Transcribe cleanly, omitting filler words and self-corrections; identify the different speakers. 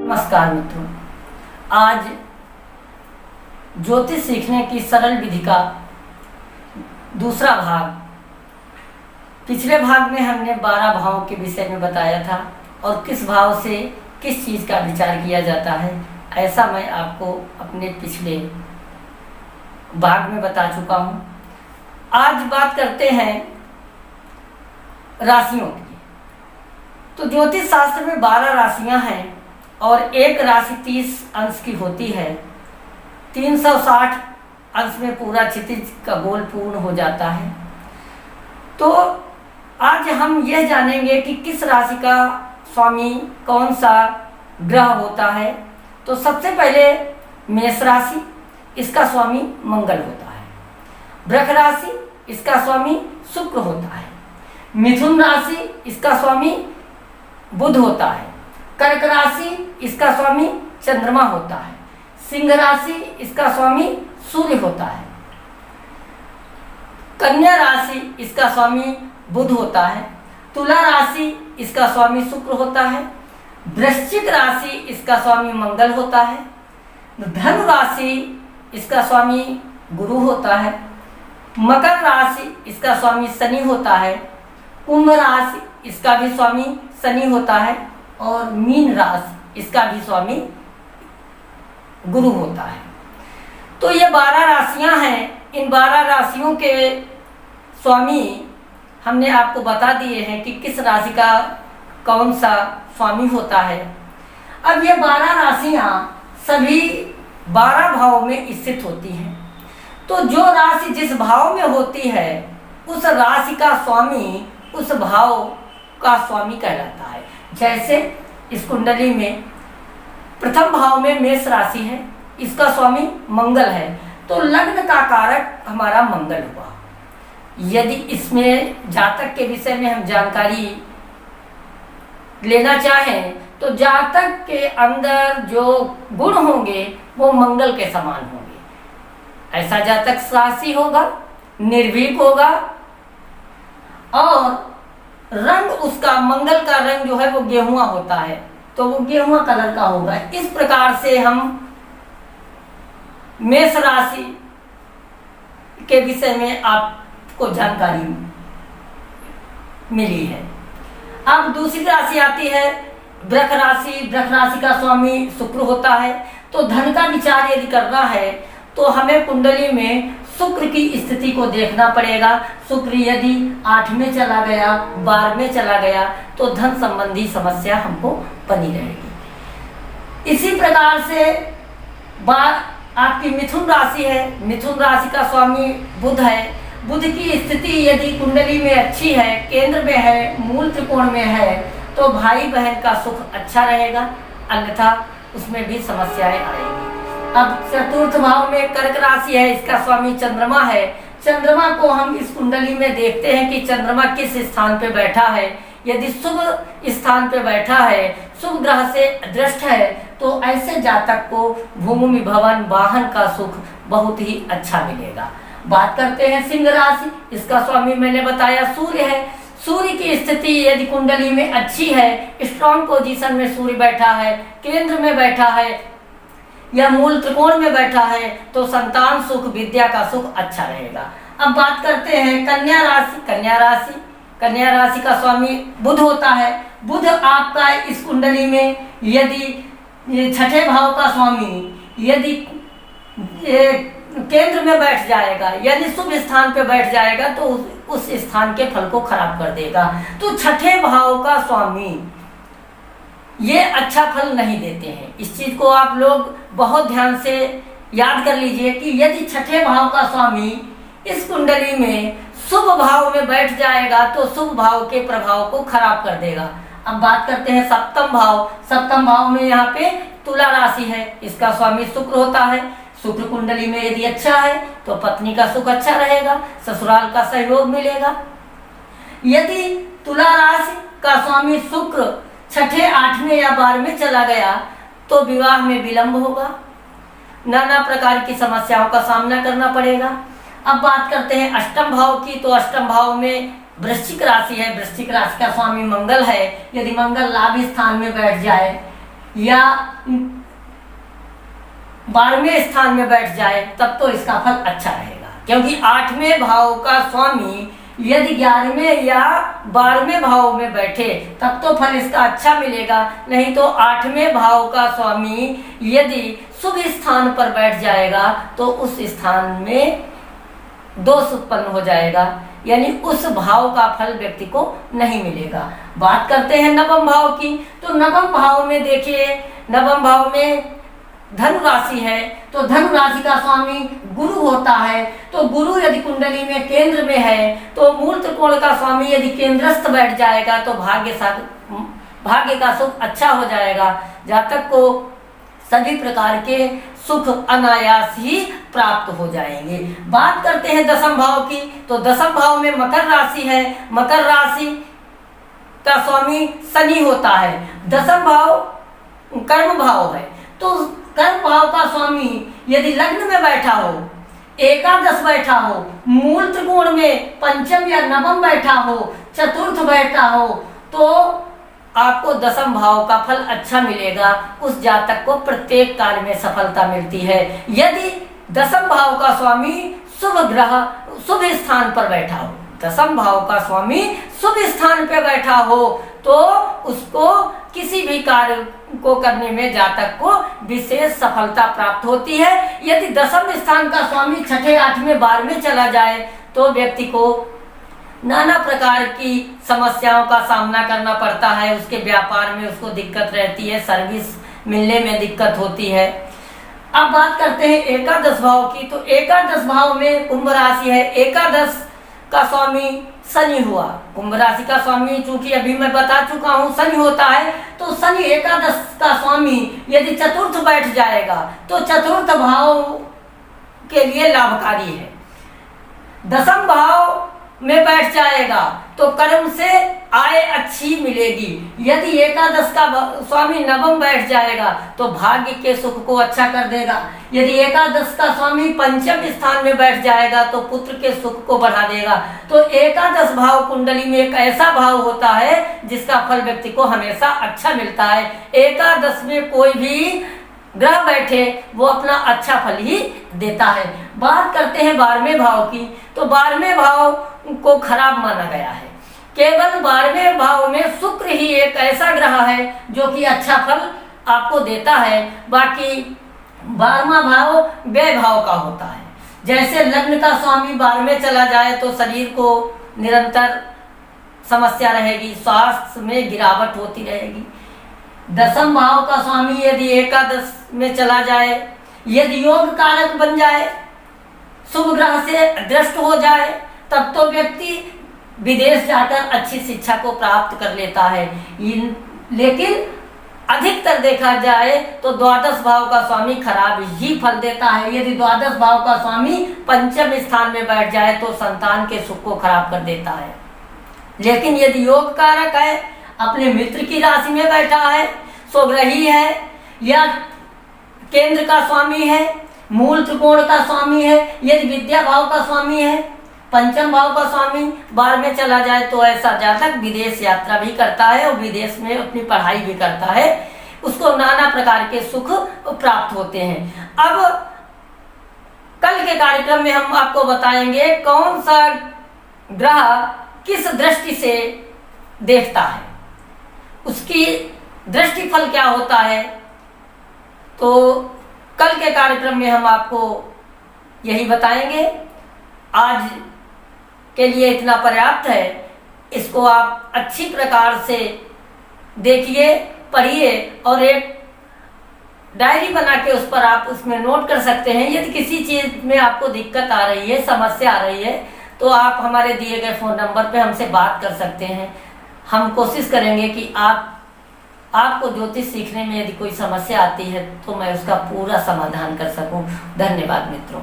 Speaker 1: नमस्कार मित्रों, आज ज्योतिष सीखने की सरल विधि का दूसरा भाग। पिछले भाग में हमने 12 भावों के विषय में बताया था और किस भाव से किस चीज़ का विचार किया जाता है, ऐसा मैं आपको अपने पिछले भाग में बता चुका हूँ। आज बात करते हैं राशियों की। तो ज्योतिष शास्त्र में 12 राशियां हैं और एक राशि 30 अंश की होती है। 360 अंश में पूरा क्षितिज का गोल पूर्ण हो जाता है। तो आज हम यह जानेंगे कि किस राशि का स्वामी कौन सा ग्रह होता है। तो सबसे पहले मेष राशि, इसका स्वामी मंगल होता है। वृष राशि, इसका स्वामी शुक्र होता है। मिथुन राशि, इसका स्वामी बुध होता है। कर्क राशि, इसका स्वामी चंद्रमा होता है। सिंह राशि, इसका स्वामी सूर्य होता है। कन्या राशि, इसका स्वामी बुध होता है। तुला राशि, इसका स्वामी शुक्र होता है। वृश्चिक राशि, इसका स्वामी मंगल होता है। धनु राशि, इसका स्वामी गुरु होता है। मकर राशि, इसका स्वामी शनि होता है। कुंभ राशि, इसका भी स्वामी शनि होता है। और मीन राशि, इसका भी स्वामी गुरु होता है। तो ये 12 राशियां हैं। इन 12 राशियों के स्वामी हमने आपको बता दिए हैं कि किस राशि का कौन सा स्वामी होता है। अब ये 12 राशियां सभी 12 भाव में स्थित होती हैं। तो जो राशि जिस भाव में होती है उस राशि का स्वामी उस भाव का स्वामी कहलाता है। जैसे इस कुंडली में प्रथम भाव में मेष राशि है, इसका स्वामी मंगल है, तो लग्न का कारक हमारा मंगल हुआ। यदि इसमें जातक के विषय में हम जानकारी लेना चाहें तो जातक के अंदर जो गुण होंगे वो मंगल के समान होंगे। ऐसा जातक साहसी होगा, निर्भीक होगा और रंग उसका मंगल का रंग जो है वो गेहुआ होता है, तो वो गेहुआ कलर का होगा। इस प्रकार से हम मेष राशि के विषय में आपको जानकारी मिली है। अब दूसरी राशि आती है वृष राशि। वृष राशि का स्वामी शुक्र होता है। तो धन का विचार यदि करना है तो हमें कुंडली में शुक्र की स्थिति को देखना पड़ेगा। शुक्र यदि 8 में चला गया, 12 में चला गया तो धन संबंधी समस्या हमको बनी रहेगी। इसी प्रकार से आपकी मिथुन राशि है। मिथुन राशि का स्वामी बुध है। बुध की स्थिति यदि कुंडली में अच्छी है, केंद्र में है, मूल त्रिकोण में है, तो भाई बहन का सुख अच्छा रहेगा, अन्यथा उसमें भी समस्याएं आएंगी। अब चतुर्थ भाव में कर्क राशि है, इसका स्वामी चंद्रमा है। चंद्रमा को हम इस कुंडली में देखते हैं कि चंद्रमा किस स्थान पे बैठा है। यदि शुभ स्थान पे बैठा है, शुभ ग्रह से दृष्ट है, तो ऐसे जातक को भूमि भवन वाहन का सुख बहुत ही अच्छा मिलेगा। बात करते हैं सिंह राशि। इसका स्वामी मैंने बताया सूर्य है। सूर्य की स्थिति यदि कुंडली में अच्छी है, स्ट्रॉन्ग पोजीशन में सूर्य बैठा है, केंद्र में बैठा है या मूल त्रिकोण में बैठा है, तो संतान सुख, विद्या का सुख अच्छा रहेगा। अब बात करते हैं कन्या राशि। कन्या राशि का स्वामी बुध होता है। बुध आपका इस कुंडली में यदि छठे भाव का स्वामी यदि केंद्र में बैठ जाएगा, यदि शुभ स्थान पे बैठ जाएगा, तो उस स्थान के फल को खराब कर देगा। तो छठे भाव का स्वामी ये अच्छा फल नहीं देते हैं। इस चीज को आप लोग बहुत ध्यान से याद कर लीजिए कि यदि छठे भाव का स्वामी इस कुंडली में शुभ भाव में बैठ जाएगा तो शुभ भाव के प्रभाव को खराब कर देगा। अब बात करते हैं सप्तम भाव। सप्तम भाव में यहाँ पे तुला राशि है, इसका स्वामी शुक्र होता है। शुक्र कुंडली में यदि अच्छा है तो पत्नी का सुख अच्छा रहेगा, ससुराल का सहयोग मिलेगा। यदि तुला राशि का स्वामी शुक्र छठे, 8वें या 12वें चला गया तो विवाह में विलंब होगा, नाना प्रकार की समस्याओं का सामना करना पड़ेगा। अब बात करते हैं अष्टम भाव की। तो अष्टम भाव में वृश्चिक राशि है। वृश्चिक राशि का स्वामी मंगल है। यदि मंगल लाभ स्थान में बैठ जाए या 12वें स्थान में बैठ जाए तब तो इसका फल अच्छा रहेगा, क्योंकि 8वें भाव का स्वामी यदि 11वें या 12वें भाव में बैठे तब तो फल इसका अच्छा मिलेगा, नहीं तो 8वें भाव का स्वामी यदि शुभ स्थान पर बैठ जाएगा तो उस स्थान में दोष उत्पन्न हो जाएगा, यानी उस भाव का फल व्यक्ति को नहीं मिलेगा। बात करते हैं नवम भाव की, तो नवम भाव में देखिए, नवम भाव में धनु राशि है, तो धनु राशि का स्वामी गुरु होता है। तो गुरु यदि कुंडली में केंद्र में है तो मूल त्रिकोण का स्वामी यदि केंद्रस्थ बैठ जाएगा तो भाग्य का सुख अच्छा हो जाएगा। जातक को सभी प्रकार के सुख अनायास ही प्राप्त हो जाएंगे। बात करते हैं दसम भाव की, तो दसम भाव में मकर राशि है। मकर राशि का स्वामी शनि होता है। दसम भाव कर्म भाव है, तो कर्म भाव का स्वामी यदि लग्न में बैठा हो, एकादश बैठा हो, मूल त्रिकोण में पंचम या नवम बैठा हो, चतुर्थ बैठा हो, तो आपको दसम भाव का फल अच्छा मिलेगा। उस जातक को प्रत्येक कार्य में सफलता मिलती है। यदि दसम भाव का स्वामी शुभ ग्रह शुभ स्थान पर बैठा हो, दसम भाव का स्वामी शुभ स्थान पर बैठा हो, तो उसको किसी भी कार्य को करने में जातक को विशेष सफलता प्राप्त होती है। यदि दसम स्थान का स्वामी छठे, 8वें, 12वें चला जाए तो व्यक्ति को नाना प्रकार की समस्याओं का सामना करना पड़ता है। उसके व्यापार में उसको दिक्कत रहती है, सर्विस मिलने में दिक्कत होती है। अब बात करते हैं एकादश भाव की, तो एकादश भाव में कुंभ राशि है। एकादश का स्वामी शनि हुआ। कुंभ राशि का स्वामी चूंकि अभी मैं बता चुका हूं शनि होता है, तो शनि एकादश का स्वामी यदि चतुर्थ बैठ जाएगा तो चतुर्थ भाव के लिए लाभकारी है। दसम भाव में बैठ जाएगा तो कर्म से आय अच्छी मिलेगी। यदि एकादश का स्वामी नवम बैठ जाएगा तो भाग्य के सुख को अच्छा कर देगा। यदि एकादश का स्वामी पंचम स्थान में बैठ जाएगा तो पुत्र के सुख को बढ़ा देगा। तो एकादश भाव कुंडली में एक ऐसा भाव होता है जिसका फल व्यक्ति को हमेशा अच्छा मिलता है। एकादश में कोई भी ग्रह बैठे वो अपना अच्छा फल ही देता है। बात करते हैं 12वें भाव की, तो 12वें भाव को खराब माना गया है। केवल 12वें भाव में शुक्र ही एक ऐसा ग्रह है जो कि अच्छा फल आपको देता है। बाकी 12वां भाव व्यय भाव का होता है। जैसे लग्न का स्वामी 12वें चला जाए तो शरीर को निरंतर समस्या रहेगी, स्वास्थ्य में गिरावट होती रहेगी। दसम भाव का स्वामी यदि एकादश में चला जाए, यदि योग कारक बन जाए, शुभ ग्रह से दृष्ट हो जाए, तब तो व्यक्ति विदेश जाकर अच्छी शिक्षा को प्राप्त कर लेता है। लेकिन अधिकतर देखा जाए तो द्वादश भाव का स्वामी खराब ही फल देता है। यदि द्वादश भाव का स्वामी पंचम स्थान में बैठ जाए तो संतान के सुख को खराब कर देता है। लेकिन यदि योग कारक है, अपने मित्र की राशि में बैठा है, स्वग्रही है, या केंद्र का स्वामी है, मूल त्रिकोण का स्वामी है, यदि विद्या भाव का स्वामी है, पंचम भाव का स्वामी 12 में चला जाए तो ऐसा जातक विदेश यात्रा भी करता है और विदेश में अपनी पढ़ाई भी करता है। उसको नाना प्रकार के सुख प्राप्त होते हैं। अब कल के कार्यक्रम में हम आपको बताएंगे कौन सा ग्रह किस दृष्टि से देखता है, उसकी दृष्टि फल क्या होता है। तो कल के कार्यक्रम में हम आपको यही बताएंगे। आज के लिए इतना पर्याप्त है। इसको आप अच्छी प्रकार से देखिए, पढ़िए और एक डायरी बना के उस पर आप उसमें नोट कर सकते हैं। यदि किसी चीज़ में आपको दिक्कत आ रही है, समस्या आ रही है, तो आप हमारे दिए गए फ़ोन नंबर पे हमसे बात कर सकते हैं। हम कोशिश करेंगे कि आपको ज्योतिष सीखने में यदि कोई समस्या आती है तो मैं उसका पूरा समाधान कर सकूं। धन्यवाद मित्रों।